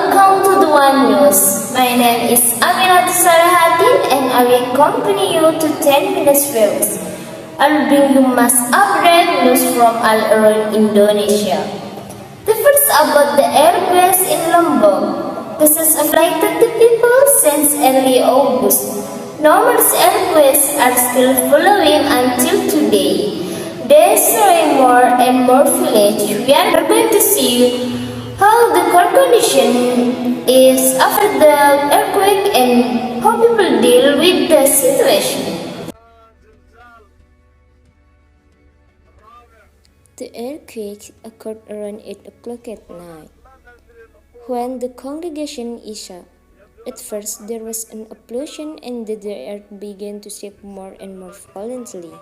Welcome to the One News. My name is Aminat Sarahatin and I will accompany you to 10 minutes views. I'll bring you most update news from all around Indonesia. The first about the earthquakes in Lombok. This has affected the people since early August. Numerous earthquakes are still following until today. Destroying more and more villages. We are going to see how the core condition is after the earthquake and how people deal with the situation. The earthquake occurred around 8 o'clock at night, when the congregation Isha. At first there was an explosion and the earth began to shake more and more violently.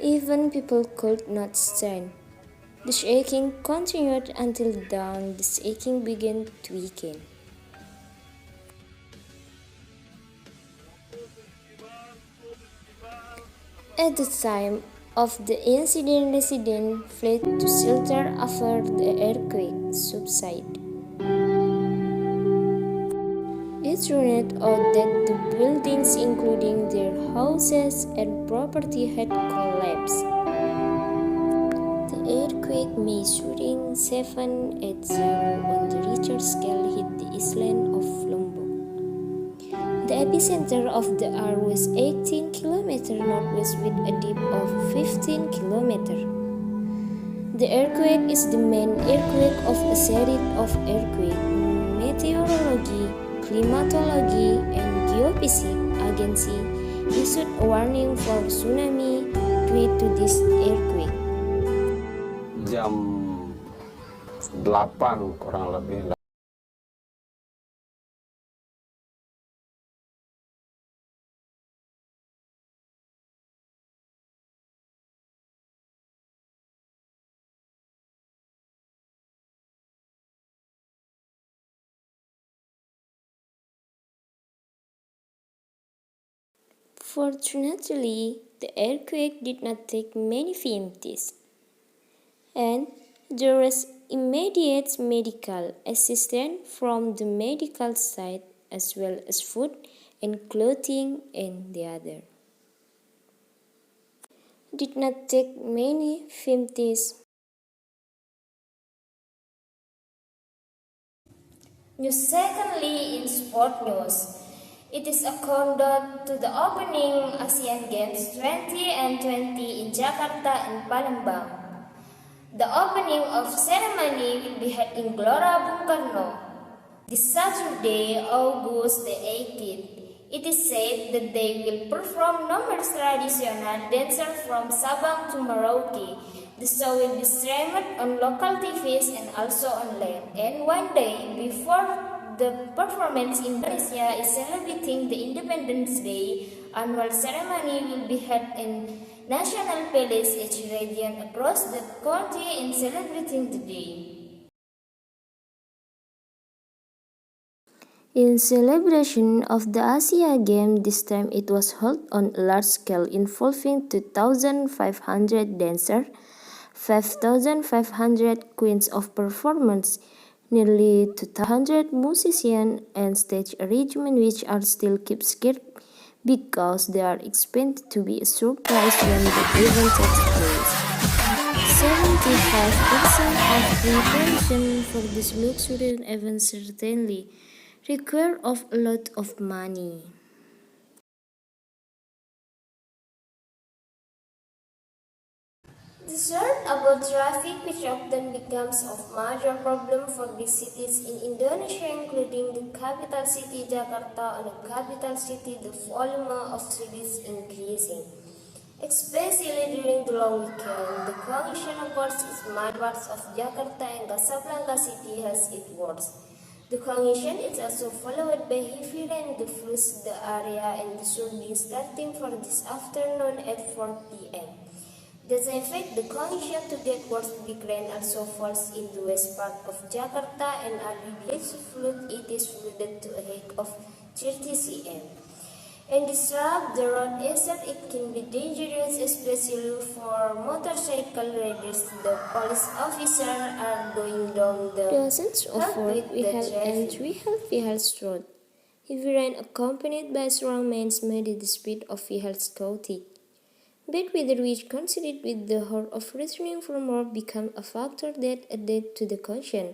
Even people could not stand. The shaking continued until dawn. The shaking began to weaken. At the time of the incident, residents fled to shelter after the earthquake subsided. It turned out that the buildings, including their houses and property, had collapsed. The earthquake measuring 7.80 on the Richter scale hit the island of Lombok. The epicenter of the earth was 18 km northwest with a depth of 15 km. The earthquake is the main earthquake of a series of earthquakes. Meteorology, Climatology, and Geophysics Agency issued a warning for tsunami due to this earthquake. Jam 8 kurang lebih. Fortunately, the earthquake did not take many victims, and there was immediate medical assistance from the medical side as well as food and clothing and the other. Did not take many victims. Secondly, in sport news, it is a countdown to the opening Asian Games 2020 in Jakarta and Palembang. The opening of ceremony will be held in Gelora Bung Karno this Saturday, August the 18th. It is said that they will perform numerous traditional dances from Sabang to Merauke. The show will be streamed on local TVs and also online. And one day before the performance, Indonesia is celebrating the Independence Day. Annual ceremony will be held in National Palace, each region across the country in celebrating the day. In celebration of the Asia Games, this time it was held on a large scale involving 2,500 dancers, 5,500 queens of performance, nearly 200 musicians, and stage arrangements which are still kept secret because they are expected to be a surprise when the event takes place. 75% of preparation for this luxurious event certainly require of a lot of money. The third about traffic, which often becomes a major problem for big cities in Indonesia, including the capital city Jakarta and the capital city, the volume of cities is increasing. Especially during the long weekend, the congestion occurs in many parts of Jakarta and Casablanca city has it worse. The congestion is also followed by heavy rain that floods the area and the surge starting for this afternoon at 4 p.m. This effect, the condition to get worse big rain also falls in the west part of Jakarta and are believed to flood. It is flooded to a height of 30 cm. and disrupt the road itself, it can be dangerous, especially for motorcycle riders. The police officers are going down the Dozens of help four with the vehicles and traffic. 3 road. Heavy rain accompanied by strong winds made the speed of vehicles chaotic. Bad weather, which coincided with the horde of returning from work, became a factor that added to the caution,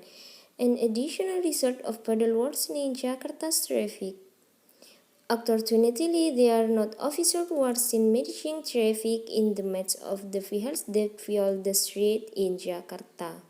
an additional result of further worsening Jakarta's traffic. Alternatively, there are not officers who are seen managing traffic in the midst of the vehicles that fill the street in Jakarta.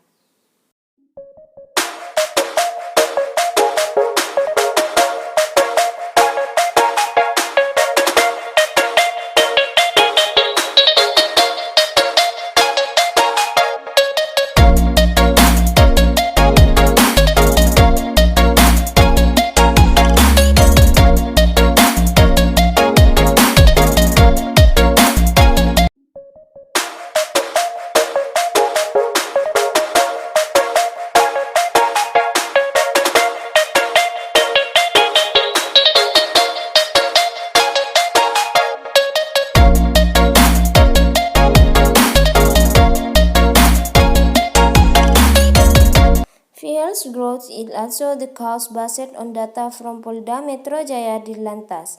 Vehicles growth is also the cause based on data from Polda Metro Jaya Dirlantas,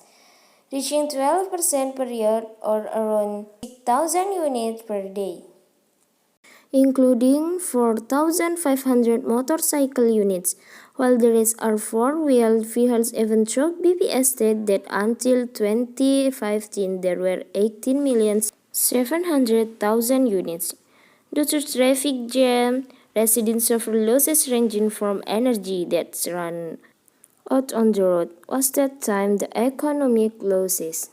reaching 12% per year or around 6,000 units per day, including 4,500 motorcycle units, while the rest are four-wheeled vehicles. Even though BPS stated that until 2015 there were 18,700,000 units. Due to traffic jam, residents suffer losses ranging from energy that's run out on the road, wasted time, the economic losses.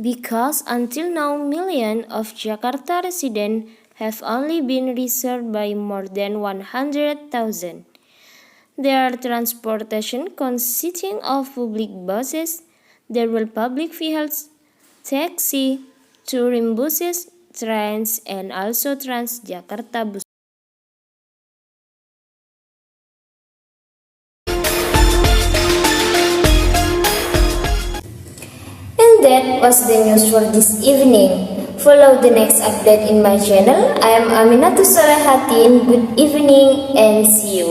Because until now, millions of Jakarta residents have only been reserved by more than 100,000. Their transportation consisting of public buses, there will public vehicles, taxi, touring buses, trains, and also Transjakarta bus. And that was the news for this evening. Follow the next update in my channel. I am Aminatus Solehatin. Good evening and see you.